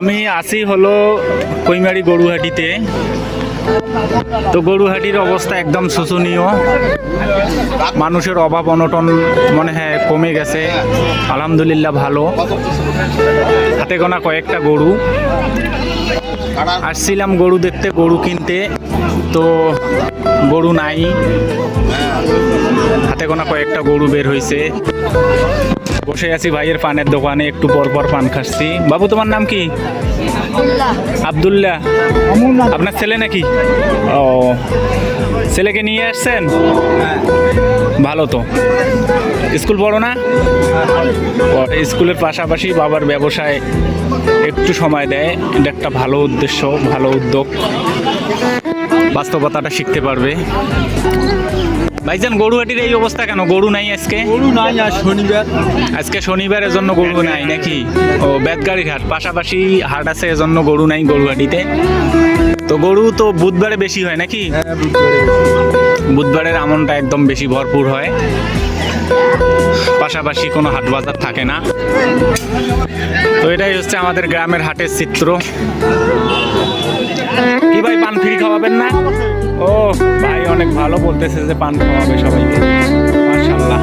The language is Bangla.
আমি আছি হলো কৈমারি গরুহাটিতে। তো গরুহাটির অবস্থা একদম শোচনীয়, মানুষের অভাব অনটন মনে হয় কমে গেছে। আলহামদুলিল্লাহ ভালো, হাতে গোনা কয়েকটা গরু। আসছিলাম গরু দেখতে, গরু কিনতে, তো গরু নাই। হাতে গোনা কয়েকটা গরু বের হয়েছে। বসে আছি ভাইয়ের পানের দোকানে, একটু পর পর পান খাচ্ছি। বাবু তোমার নাম কি? আব্দুল্লাহ। আপনার ছেলে নাকি? ও, ছেলেকে নিয়ে আসছেন? ভালো তো। স্কুল পড়ো না? স্কুলের পাশাপাশি বাবার ব্যবসায় একটু সময় দেয়, এটা একটা ভালো উদ্দেশ্য, ভালো উদ্যোগ। বাস্তবতাটা শিখতে পারবে। ভাইজান, গরুহাটির এই অবস্থা কেন? গরু নাই আজকে? গরু নাই, আজ শনিবার। আজকে শনিবারের জন্য গরু নাই নাকি? ও, বেতগাড়ির হাট, পাশাপাশি হাট আছে, এজন্য গরু নাই গরুহাটিতে। তো গরু তো বুধবারে বেশি হয় নাকি? বুধবারের আমনটা একদম বেশি ভরপুর হয়, পাশাপাশি কোনো হাট বাজার থাকে না। তো এটাই হচ্ছে আমাদের গ্রামের হাটের চিত্র। কি ভাই, পান ফ্রি খাওয়াবেন না? ও ভাই, অনেক ভালো বলতেছে যে পান খাওয়াবে সবাইকে, মাশাআল্লাহ।